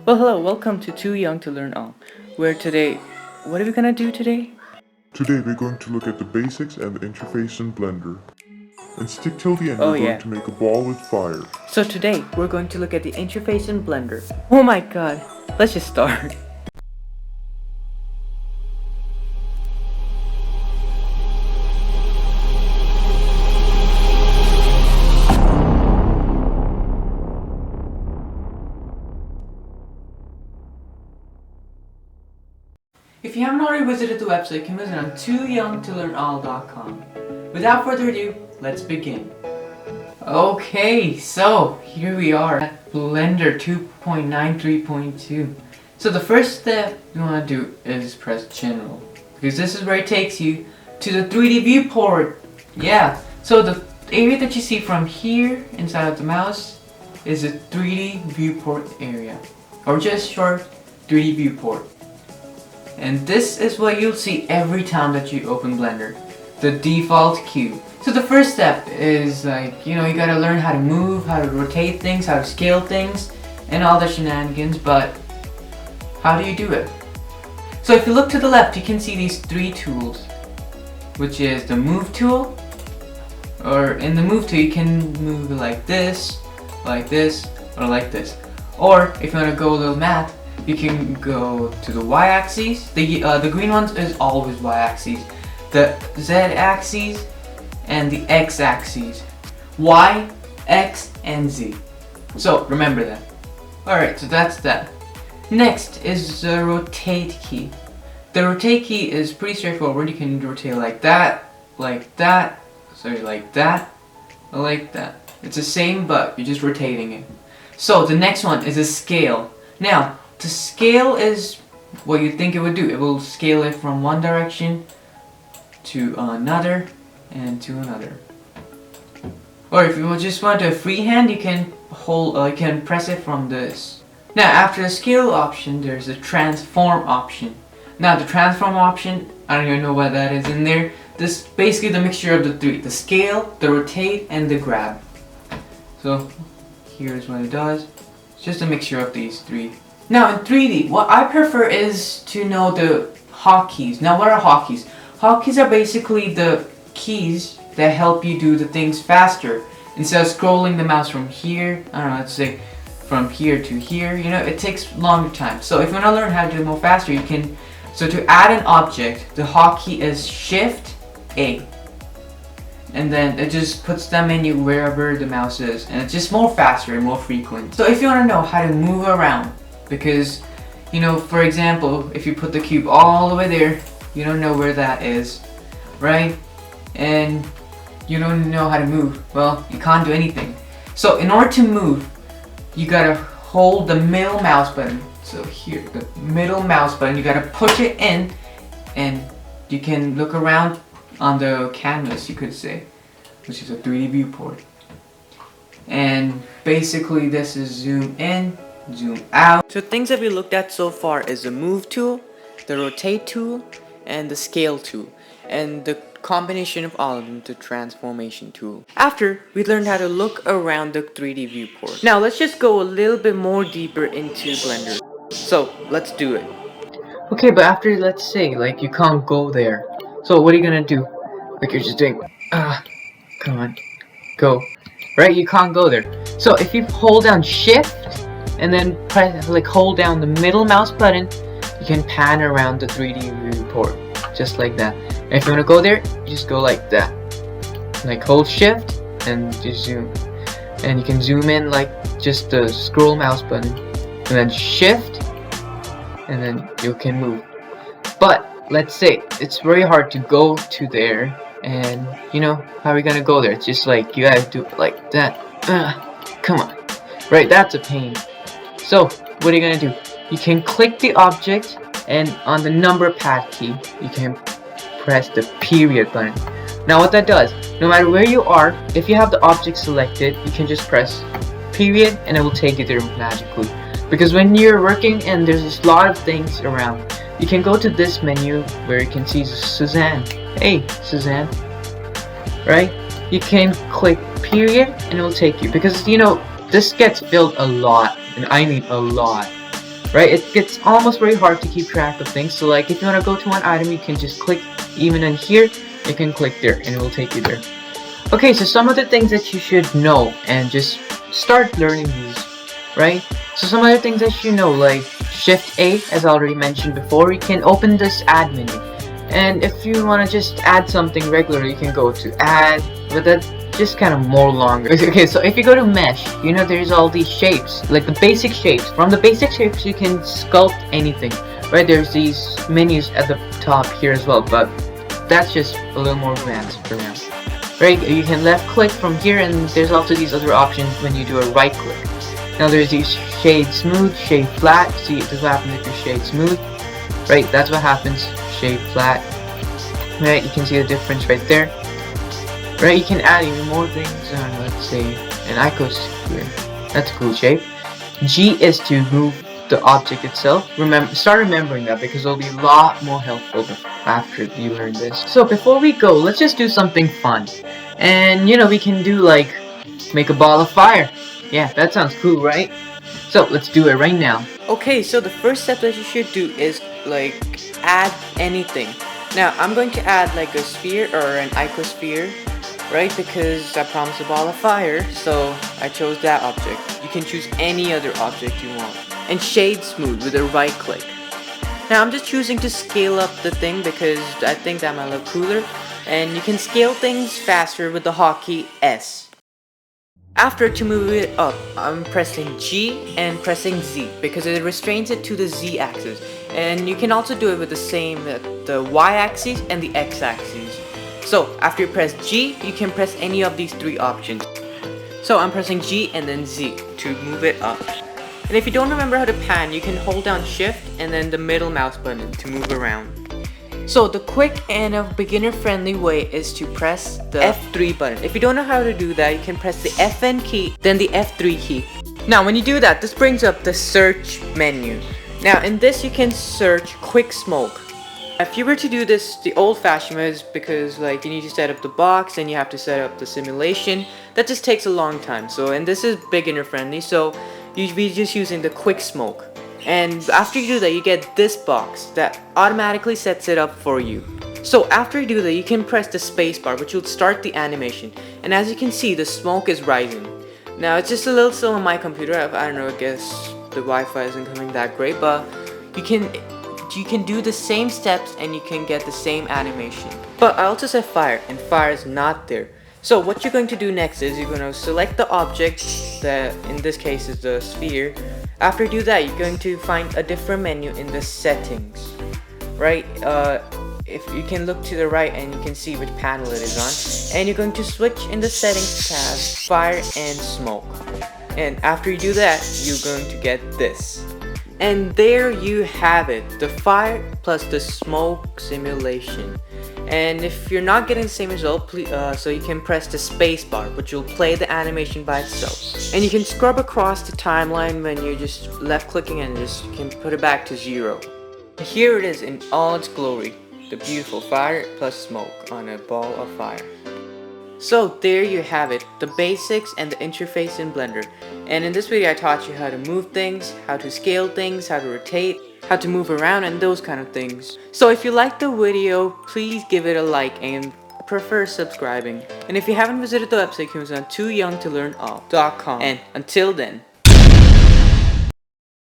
Well, hello, welcome to Too Young to Learn All. Where today, what are we gonna do today? Today we're going to look at the basics and the interface in Blender. And stick till the end, Oh we're going yeah. to make a ball with fire. So today, we're going to look at the interface in Blender. Oh my god, let's just start. If you haven't already visited the website, you can visit on tooyoungtolearnall.com. Without further ado, let's begin. Okay, so here we are at Blender 2.93.2. So the first step you want to do is press General, because this is where it takes you to the 3D viewport. Yeah, so the area that you see from here inside of the mouse is the 3D viewport area, or just short 3D viewport. And this is what you'll see every time that you open Blender, the default cube. So the first step is you gotta learn how to move, how to rotate things, how to scale things, and all the shenanigans, but how do you do it? So if you look to the left, you can see these three tools, which is the move tool, or in the move tool you can move like this, or like this. Or if you wanna go a little math, you can go to the y-axis. The green one is always y-axis. The z-axis and the x-axis. Y, x, and z. So remember that. Alright, so that's that. Next is the rotate key. The rotate key is pretty straightforward. You can rotate like that, like that, or like that. It's the same, but you're just rotating it. So the next one is a scale. Now, the scale is what you think it would do. It will scale it from one direction to another and to another. Or if you just want a freehand, you can you can press it from this. Now after the scale option, there's a transform option. Now the transform option, I don't even know what that is in there. This is basically the mixture of the three: the scale, the rotate, and the grab. So here's what it does. It's just a mixture of these three. Now in 3D, what I prefer is to know the hotkeys. Now what are hotkeys? Hotkeys are basically the keys that help you do the things faster. Instead of scrolling the mouse from here, I don't know, let's say from here to here, it takes longer time. So if you want to learn how to do it more faster, you can, so to add an object, the hotkey is Shift A. And then it just puts the menu wherever the mouse is, and it's just more faster and more frequent. So if you want to know how to move around, because for example, if you put the cube all the way there, you don't know where that is, right? And you don't know how to move, well, you can't do anything. So in order to move, you gotta hold the middle mouse button. So here, the middle mouse button, you gotta push it in, and you can look around on the canvas, you could say, which is a 3D viewport. And basically this is zoom in, zoom out. So things that we looked at so far is the move tool, the rotate tool, and the scale tool, and the combination of all of them, the transformation tool. After, we learned how to look around the 3D viewport. Now let's just go a little bit more deeper into Blender. So let's do it. Okay, but after, let's say you can't go there. So what are you gonna do? You're just doing, come on, go. Right, you can't go there. So if you hold down Shift and then press, hold down the middle mouse button, you can pan around the 3D viewport, just like that. And if you want to go there, you just go like that. Hold Shift and just zoom. And you can zoom in just the scroll mouse button. And then Shift, and then you can move. But let's say it's very hard to go to there, and how are we gonna go there? It's just you gotta do it like that. Come on. Right, that's a pain. So what are you gonna do? You can click the object, and on the number pad key, you can press the period button. Now what that does, no matter where you are, if you have the object selected, you can just press period and it will take you there magically. Because when you're working and there's a lot of things around, you can go to this menu where you can see Suzanne. Hey, Suzanne. Right? You can click period and it will take you. Because, this gets filled a lot. And I mean a lot. right? It gets almost very hard to keep track of things. So like if you want to go to one item, you can just click even in here, you can click there and it will take you there. Okay, so some of the things that you should know and just start learning these, right? So some other things that you know, like Shift A, as I already mentioned before, you can open this add menu. And if you want to just add something regular, you can go to add, but that's just kind of more longer. Okay, so if you go to mesh, you know there's all these shapes, like the basic shapes. From the basic shapes, you can sculpt anything, right? There's these menus at the top here as well, but that's just a little more advanced for now. Right, you can left click from here, and there's also these other options when you do a right click. Now there's these shade smooth, shade flat. See, this is what happens if you shade smooth. Right, that's what happens. Shade flat. Right, you can see the difference right there. Right, you can add even more things. Let's say an icosphere. That's a cool shape. G is to move the object itself. Start remembering that because it'll be a lot more helpful after you learn this. So before we go, let's just do something fun. And you know, we can do like make a ball of fire. Yeah, that sounds cool, right? So let's do it right now. Okay, so the first step that you should do is like add anything. Now I'm going to add like a sphere or an icosphere, right? Because I promised a ball of fire, so I chose that object. You can choose any other object you want. And shade smooth with a right click. Now I'm just choosing to scale up the thing because I think that might look cooler. And you can scale things faster with the hotkey S. After, to move it up, I'm pressing G and pressing Z because it restrains it to the Z axis. And you can also do it with the same, the Y axis and the X axis. So after you press G, you can press any of these three options. So I'm pressing G and then Z to move it up. And if you don't remember how to pan, you can hold down Shift and then the middle mouse button to move around. So the quick and a beginner friendly way is to press the F3 button. If you don't know how to do that, you can press the FN key, then the F3 key. Now when you do that, this brings up the search menu. Now in this you can search quick smoke. If you were to do this the old-fashioned way, is because like you need to set up the box and you have to set up the simulation. That just takes a long time. So, and this is beginner friendly, so you'd be just using the quick smoke. And after you do that, you get this box that automatically sets it up for you. So after you do that, you can press the spacebar, which will start the animation. And as you can see, the smoke is rising. Now it's just a little slow on my computer. I don't know, I guess the Wi-Fi isn't coming that great, but you can do the same steps and you can get the same animation. But I also said fire, and fire is not there. So what you're going to do next is you're going to select the object that in this case is the sphere. After you do that, you're going to find a different menu in the settings, right? If you can look to the right and you can see which panel it is on, and you're going to switch in the settings tab fire and smoke. And after you do that, you're going to get this. And there you have it, the fire plus the smoke simulation. And if you're not getting the same result, please, so you can press the space bar, which will play the animation by itself. And you can scrub across the timeline when you're just left clicking and just you can put it back to 0. Here it is in all its glory, the beautiful fire plus smoke on a ball of fire. So there you have it, the basics and the interface in Blender. And in this video I taught you how to move things, how to scale things, how to rotate, how to move around and those kind of things. So if you liked the video, please give it a like and prefer subscribing. And if you haven't visited the website, you can visit on tooyoungtolearnall.com. And until then,